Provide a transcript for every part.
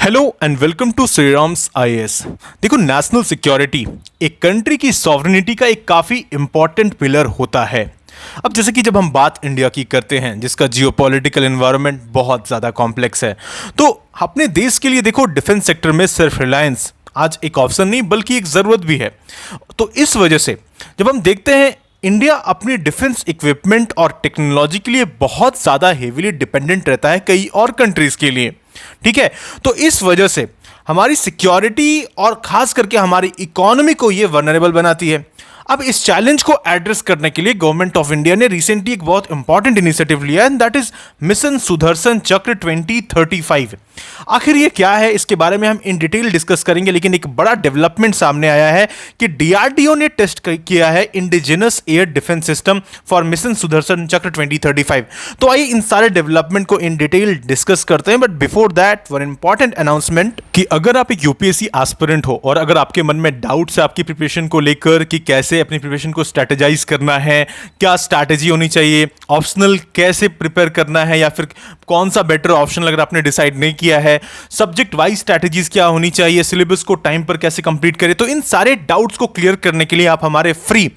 Hello and welcome to Shriram's IAS. देखो, national security एक country की सॉवरेनिटी का एक काफ़ी इंपॉर्टेंट पिलर होता है। अब जैसे कि जब हम बात इंडिया की करते हैं जिसका जियोपॉलिटिकल एनवायरनमेंट बहुत ज़्यादा कॉम्प्लेक्स है, तो अपने देश के लिए देखो डिफेंस सेक्टर में सेल्फ रिलायंस आज एक ऑप्शन नहीं बल्कि एक ज़रूरत भी है। तो इस वजह से जब हम देखते हैं इंडिया अपनी डिफेंस इक्विपमेंट और टेक्नोलॉजी के लिए बहुत ज़्यादा हेवीली डिपेंडेंट रहता है कई और कंट्रीज़ के लिए, ठीक है। तो इस वजह से हमारी सिक्योरिटी और खास करके हमारी इकोनॉमी को ये वल्नरेबल बनाती है। अब इस चैलेंज को एड्रेस करने के लिए गवर्नमेंट ऑफ इंडिया ने रिसेंटली एक बहुत इंपॉर्टेंट इनिशिएटिव लिया and that is mission Sudarshan चक्र 2035। आखिर ये क्या है, इसके बारे में हम इन डिटेल डिस्कस करेंगे, लेकिन एक बड़ा डेवलपमेंट सामने आया है कि डीआरडीओ ने टेस्ट किया है indigenous air defence system for mission Sudarshan चक्र 2035। तो आइए इन सारे डेवलपमेंट को इन डिटेल डिस्कस करते हैं, but before that one important announcement कि अगर आप एक यूपीएससी एस्पिरेंट हो और अगर आपके मन में डाउट्स है आपकी प्रिपरेशन को लेकर कि कैसे अपनी प्रिपरेशन को स्ट्रेटेजाइज करना है, क्या स्ट्रैटेजी होनी चाहिए, ऑप्शनल कैसे प्रिपेयर करना है, या फिर कौन सा बेटर ऑप्शन अगर आपने डिसाइड नहीं किया है, सब्जेक्ट वाइज स्ट्रैटेजीज क्या होनी चाहिए, सिलेबस को टाइम पर कैसे कंप्लीट करें, तो इन सारे डाउट्स को क्लियर करने के लिए आप हमारे फ्री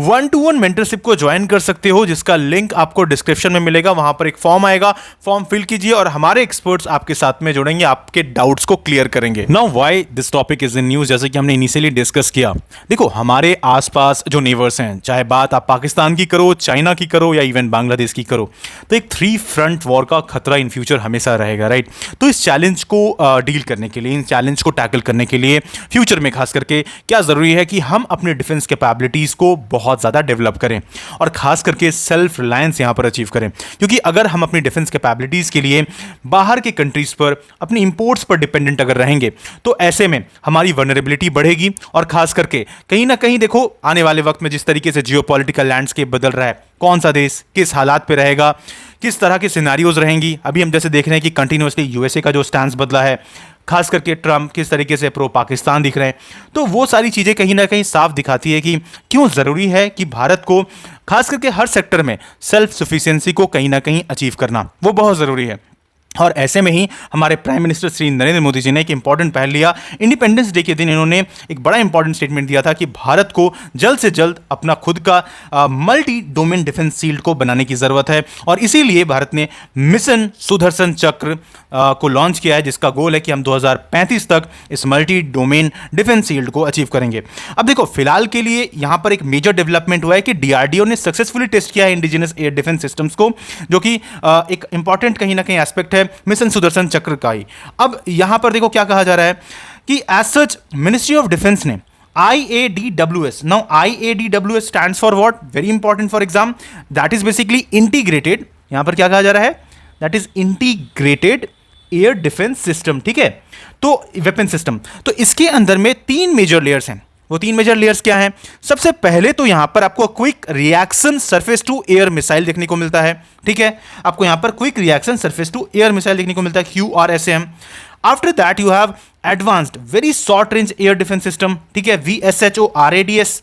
1-to-1 मेंटरशिप को ज्वाइन कर सकते हो, जिसका लिंक आपको डिस्क्रिप्शन में मिलेगा। वहां पर एक फॉर्म आएगा, फॉर्म फिल कीजिए और हमारे एक्सपर्ट्स आपके साथ में जुड़ेंगे, आपके डाउट्स को क्लियर करेंगे। Now why this topic is in news, जैसे कि हमने इनिशियली डिस्कस किया। देखो, हमारे आसपास जो नेबर्स हैं, चाहे बात आप पाकिस्तान की करो, चाइना की करो या इवन बांग्लादेश की करो, तो एक 3 फ्रंट वॉर का खतरा इन फ्यूचर हमेशा रहेगा, राइट। तो इस चैलेंज को डील करने के लिए, इन चैलेंज को टैकल करने के लिए फ्यूचर में खास करके क्या जरूरी है कि हम अपने डिफेंस कैपेबिलिटीज को बहुत ज्यादा डेवलप करें और खास करके सेल्फ रिलायंस यहां पर अचीव करें। क्योंकि अगर हम अपनी डिफेंस कैपेबिलिटीज के लिए बाहर के कंट्रीज पर, अपनी इंपोर्ट्स पर डिपेंडेंट अगर रहेंगे, तो ऐसे में हमारी वल्नरेबिलिटी बढ़ेगी और खास करके कहीं ना कहीं देखो आने वाले वक्त में जिस तरीके से जियोपॉलिटिकल लैंडस्केप बदल रहा है, कौन सा देश किस हालात पे रहेगा, किस तरह के सिनेरियोज रहेंगी। अभी हम जैसे देख रहे हैं कि कंटिन्यूअसली यूएसए का जो स्टैंड बदला है, खास करके ट्रंप किस तरीके से प्रो पाकिस्तान दिख रहे हैं, तो वो सारी चीज़ें कहीं ना कहीं साफ दिखाती है कि क्यों ज़रूरी है कि भारत को खास करके हर सेक्टर में सेल्फ सफिशिएंसी को कहीं ना कहीं अचीव करना वो बहुत ज़रूरी है। और ऐसे में ही हमारे प्राइम मिनिस्टर श्री नरेंद्र मोदी जी ने एक इंपॉर्टेंट पहल लिया। इंडिपेंडेंस डे के दिन इन्होंने एक बड़ा इंपॉर्टेंट स्टेटमेंट दिया था कि भारत को जल्द से जल्द अपना खुद का मल्टी डोमेन डिफेंस शील्ड को बनाने की ज़रूरत है, और इसीलिए भारत ने मिशन सुदर्शन चक्र को लॉन्च किया है, जिसका गोल है कि हम 2035 तक इस मल्टी डोमेन डिफेंस शील्ड को अचीव करेंगे। अब देखो, फिलहाल के लिए यहाँ पर एक मेजर डेवलपमेंट हुआ है कि डीआरडीओ ने सक्सेसफुली टेस्ट किया है इंडिजिनस एयर डिफेंस सिस्टम्स को, जो कि एक इंपॉर्टेंट कहीं ना कहीं एस्पेक्ट है मिशन सुदर्शन चक्र का ही। अब यहां पर देखो क्या कहा जा रहा है कि as such ministry of defence ने IADWS, now IADWS stands for what? Very important for exam. That is basically integrated, यहां पर क्या कहा जा रहा है, that is integrated air defence system, ठीक है। तो वेपन सिस्टम, तो इसके अंदर में 3 मेजर लेयर्स हैं। वो 3 मेजर लेयर्स क्या हैं? सबसे पहले तो यहां पर आपको quick reaction surface to air missile देखने को मिलता है, ठीक है। आपको यहां पर quick reaction surface to air missile देखने को मिलता है, QRSAM। After that you have advanced very short range air defence system, ठीक है, VSHORADS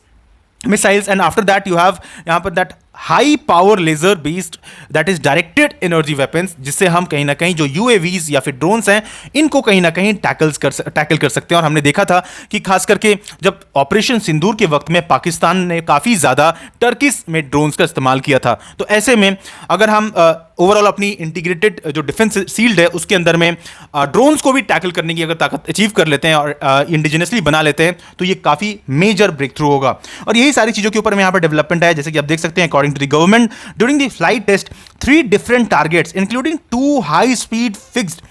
missiles. And after that you have यहां पर that high power laser based that is directed energy weapons, जिससे हम कहीं ना कहीं जो यूएवीज या फिर ड्रोन्स हैं इनको कहीं ना कहीं टैकल कर सकते हैं। और हमने देखा था कि खास करके जब ऑपरेशन सिंदूर के वक्त में पाकिस्तान ने काफ़ी ज़्यादा टर्किश में ड्रोन्स का इस्तेमाल किया था। तो ऐसे में अगर हम ओवरऑल अपनी इंटीग्रेटेड जो डिफेंस शील्ड है उसके अंदर में ड्रोन्स को भी टैकल करने की अगर ताकत अचीव कर लेते हैं और इंडिजिनसली बना लेते हैं, तो ये काफ़ी मेजर ब्रेक थ्रू होगा। और यही सारी चीज़ों के ऊपर में यहाँ पर डेवलपमेंट है, जैसे कि आप देख सकते हैं। According to the government, during the flight test, 3 different targets, including 2 high-speed fixed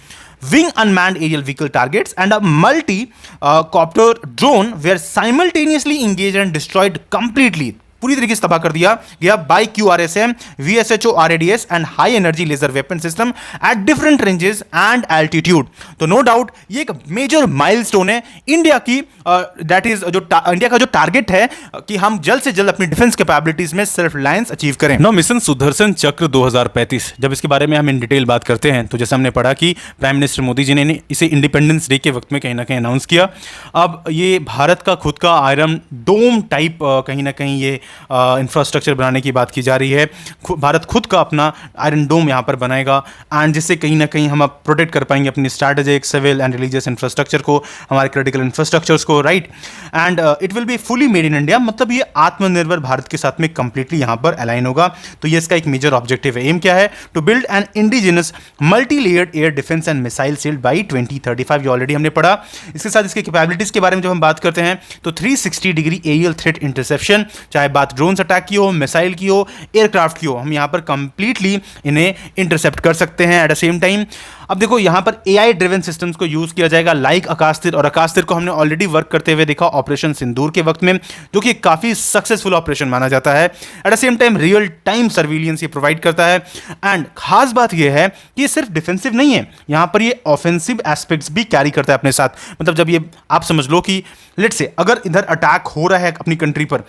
wing unmanned aerial vehicle targets and a multi-copter drone, were simultaneously engaged and destroyed completely. पूरी तरीके से तबाह कर दिया गया by QRSAM, VSHORADS and high energy laser weapon system at different ranges and altitude. तो no doubt ये एक मेजर माइलस्टोन है इंडिया की, दैट इज जो इंडिया का जो टारगेट है कि हम जल्द से जल्द अपनी डिफेंस कैपेबिलिटीज में सेल्फ रिलायंस अचीव करें। नो मिशन सुदर्शन चक्र 2035, जब इसके बारे में हम इन डिटेल बात करते हैं तो जैसे हमने पढ़ा कि प्राइम मिनिस्टर मोदी जी ने इसे इंडिपेंडेंस डे के वक्त में कहीं ना कहीं अनाउंस किया। अब ये भारत का खुद का आयरन डोम टाइप कहीं ना कहीं ये इंफ्रास्ट्रक्चर बनाने की बात की जा रही है। भारत खुद का अपना आयरन डोम यहाँ पर बनाएगा, एंड जिससे कहीं ना कहीं हम अब प्रोटेक्ट कर पाएंगे अपनी strategic, civil and religious infrastructure को, हमारे क्रिटिकल इंफ्रास्ट्रक्चर्स को, right. And it will be fully made in India, मतलब ये आत्मनिर्भर भारत के साथ में कंप्लीटली यहाँ पर अलाइन होगा। तो ये इसका एक मेजर ऑब्जेक्टिव है। एम क्या है? To build an indigenous multi layered air defence and missile shield by 2035। ये ऑलरेडी हमने पढ़ा। इसके साथ इसके कैपेबिलिटीज के बारे में जब हम बात करते हैं तो 360 डिग्री एरियल थ्रेट इंटरसेप्शन, चाहे बात ड्रोन्स अटैक की हो, मिसाइल की हो, एयरक्राफ्ट की हो, हम यहाँ पर कंप्लीटली इन्हें इंटरसेप्ट कर सकते हैं एट द सेम टाइम। अब देखो यहाँ पर एआई ड्रिवन सिस्टम्स को यूज किया जाएगा लाइक आकाश तीर, और आकाश तीर को हमने ऑलरेडी वर्क करते हुए देखा ऑपरेशन सिंदूर के वक्त में, जो कि काफी सक्सेसफुल ऑपरेशन माना जाता है। Eight the same time real time surveillance ये प्रोवाइड करता है। एंड खास बात ये है कि ये सिर्फ डिफेंसिव नहीं है, यहाँ पर ये ऑफेंसिव एस्पेक्ट्स भी कैरी करता है अपने साथ। मतलब जब ये आप समझ लो कि लेट्स से अगर इधर अटैक हो रहा है अपनी कंट्री पर,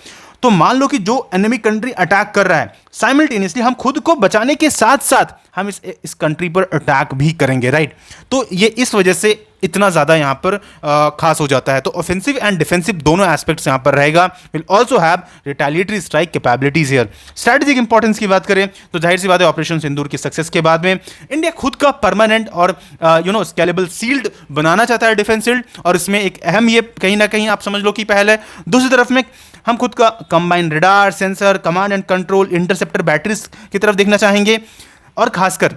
तो मान लो कि जो एनिमी कंट्री अटैक कर रहा है, साइमल्टेनियसली हम खुद को बचाने के साथ साथ हम इस कंट्री पर अटैक भी करेंगे, राइट। तो ये इस वजह से इतना ज्यादा यहां पर खास हो जाता है। तो ऑफेंसिव एंड डिफेंसिव दोनों एस्पेक्ट्स यहां पर रहेगा। Will also have retaliatory strike capabilities here. Strategic importance की बात करें तो जाहिर सी बात है ऑपरेशन सिंदूर की सक्सेस के बाद में इंडिया खुद का परमानेंट और स्केलेबल सील्ड बनाना चाहता है, डिफेंस सील्ड, और इसमें एक अहम ये कहीं ना कहीं आप समझ लो कि पहल है। दूसरी तरफ में हम खुद का combined radar, sensor, command and control, interceptor, batteries की तरफ देखना चाहेंगे, और खासकर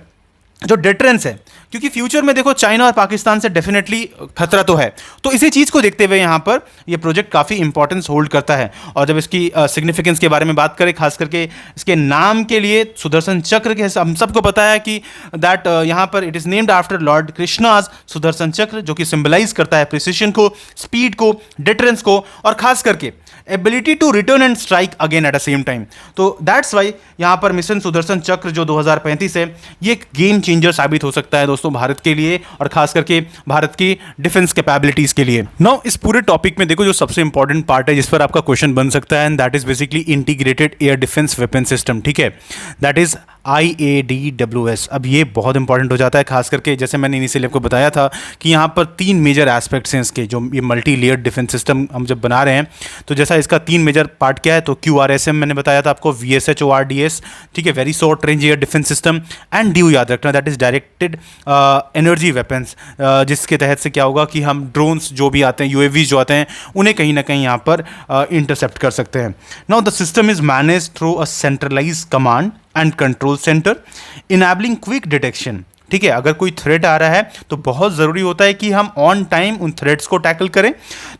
जो डिटरेंस है, क्योंकि फ्यूचर में देखो चाइना और पाकिस्तान से डेफिनेटली खतरा तो है। तो इसी चीज को देखते हुए यहाँ पर ये प्रोजेक्ट काफी इंपॉर्टेंस होल्ड करता है। और जब इसकी सिग्निफिकेंस के बारे में बात करें, खास करके इसके नाम के लिए सुदर्शन चक्र के, हम सबको पता है कि दैट यहाँ पर it is named after Lord Krishna's Sudarshan चक्र, जो कि सिंबलाइज करता है प्रिसिशन को, स्पीड को, डिटरेंस को, और खास करके ability to return and strike again at the same time. तो दैट्स वाई यहाँ पर मिशन सुदर्शन चक्र जो 2035 है, ये एक गेम चेंजर साबित हो सकता है दोस्तों भारत के लिए, और खास करके भारत की डिफेंस कैपेबिलिटीज के लिए। नाउ इस पूरे टॉपिक में देखो जो सबसे इंपॉर्टेंट पार्ट है जिस पर आपका क्वेश्चन बन सकता है, and that is basically integrated air defence weapon system, ठीक है, दैट इज IADWS। अब ये बहुत इंपॉर्टेंट हो जाता है, खास करके जैसे मैंने इनिशियली आपको बताया था कि यहाँ पर 3 मेजर एस्पेक्ट्स हैं इसके, जो ये मल्टी लेयर डिफेंस सिस्टम हम जब बना रहे हैं। तो जैसा इसका 3 मेजर पार्ट क्या है, तो QRSM मैंने बताया था आपको, VSHORDS, ठीक है, very short range air defence system, and DU याद रखना, that is directed energy weapons, जिसके तहत से क्या होगा कि हम ड्रोन्स जो भी आते हैं, UAV जो आते हैं, उन्हें कहीं ना कहीं यहाँ पर इंटरसेप्ट कर सकते हैं। Now the system is manage through a centralise command and control centre, enabling quick detection, ठीक है। अगर कोई थ्रेट आ रहा है तो बहुत ज़रूरी होता है कि हम ऑन टाइम उन थ्रेट्स को टैकल करें।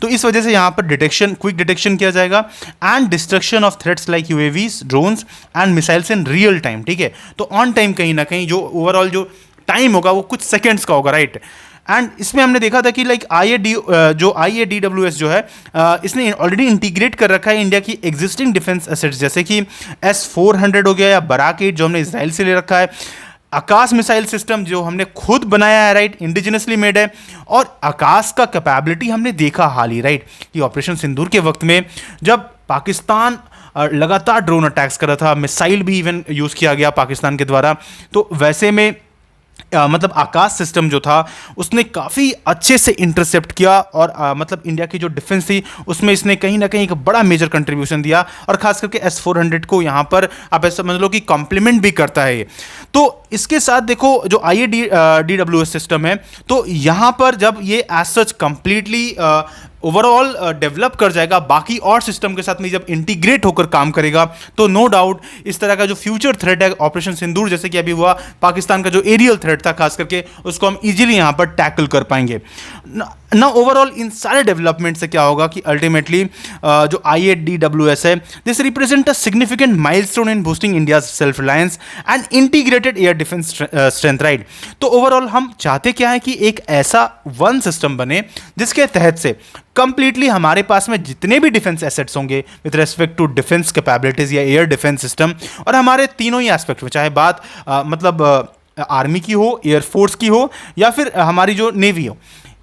तो इस वजह से यहाँ पर डिटेक्शन, क्विक डिटेक्शन किया जाएगा, and destruction of threats like UAVs, drones and missiles in real time, ठीक है। तो ऑन टाइम कहीं ना कहीं जो ओवरऑल जो टाइम होगा वो कुछ सेकेंड्स का होगा, राइट। एंड इसमें हमने देखा था कि लाइक IADWS जो है, इसने ऑलरेडी इंटीग्रेट कर रखा है इंडिया की एग्जिस्टिंग डिफेंस एसेट्स, जैसे कि S-400 हो गया, या बराक 8 जो हमने इसराइल से ले रखा है, आकाश मिसाइल सिस्टम जो हमने खुद बनाया है, राइट, इंडिजिनसली मेड है, और आकाश का कैपेबिलिटी हमने देखा हाल ही, राइट, कि ऑपरेशन सिंदूर के वक्त में जब पाकिस्तान लगातार ड्रोन अटैक्स कर रहा था, मिसाइल भी इवन यूज़ किया गया पाकिस्तान के द्वारा, तो वैसे में मतलब आकाश सिस्टम जो था उसने काफ़ी अच्छे से इंटरसेप्ट किया, और मतलब इंडिया की जो डिफेंस थी उसमें इसने कहीं ना कहीं एक बड़ा मेजर कंट्रीब्यूशन दिया, और खास करके S-400 को यहाँ पर आप ऐसा समझ लो कि कॉम्प्लीमेंट भी करता है ये। तो इसके साथ देखो जो IADWS सिस्टम है, तो यहाँ पर जब ये as such completely overall develop कर जाएगा, बाकी और सिस्टम के साथ में जब इंटीग्रेट होकर काम करेगा, तो नो डाउट इस तरह का जो फ्यूचर थ्रेट है ऑपरेशन सिंदूर जैसे कि अभी हुआ, पाकिस्तान का जो एरियल थ्रेट था खास करके, उसको हम इजीली यहाँ पर टैकल कर पाएंगे ना। ओवरऑल इन सारे डेवलपमेंट से क्या होगा कि अल्टीमेटली जो IADWS है, this represent a significant milestone in boosting India's self reliance and integrated air defence strength, right. तो ओवरऑल हम चाहते क्या है कि एक ऐसा वन सिस्टम बने जिसके तहत से कंप्लीटली हमारे पास में जितने भी डिफेंस एसेट्स होंगे with respect to defence capabilities या एयर डिफेंस सिस्टम, और हमारे तीनों ही एस्पेक्ट में, चाहे बात मतलब आर्मी की हो, एयरफोर्स की हो, या फिर हमारी जो नेवी हो,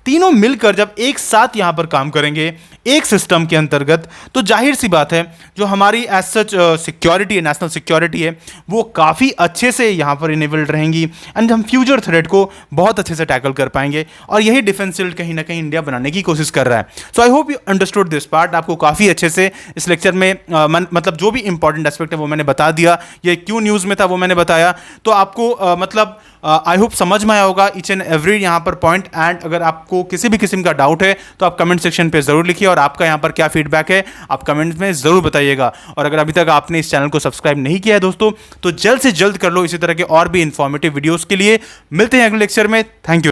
तीनों मिलकर जब एक साथ यहां पर काम करेंगे, एक सिस्टम के अंतर्गत, तो जाहिर सी बात है जो हमारी एज सच सिक्योरिटी है, नेशनल सिक्योरिटी है, वो काफ़ी अच्छे से यहाँ पर इनेबल्ड रहेंगी एंड हम फ्यूचर थ्रेट को बहुत अच्छे से टैकल कर पाएंगे। और यही डिफेंस शील्ड कहीं ना कहीं इंडिया बनाने की कोशिश कर रहा है। So I hope you understood this part. आपको काफ़ी अच्छे से इस लेक्चर में मतलब जो भी इंपॉर्टेंट एस्पेक्ट है वो मैंने बता दिया, ये क्यों न्यूज़ में था वो मैंने बताया। तो आपको मतलब आई होप समझ में आया होगा ईच एंड एवरी यहाँ पर पॉइंट। एंड अगर आपको किसी भी किस्म का डाउट है तो आप कमेंट सेक्शन पे ज़रूर लिखिए, और आपका यहाँ पर क्या फीडबैक है आप कमेंट में ज़रूर बताइएगा। और अगर अभी तक आपने इस चैनल को सब्सक्राइब नहीं किया है दोस्तों, तो जल्द से जल्द कर लो। इसी तरह के और भी इंफॉर्मेटिव वीडियोज़ के लिए मिलते हैं अगले लेक्चर में। Thank you.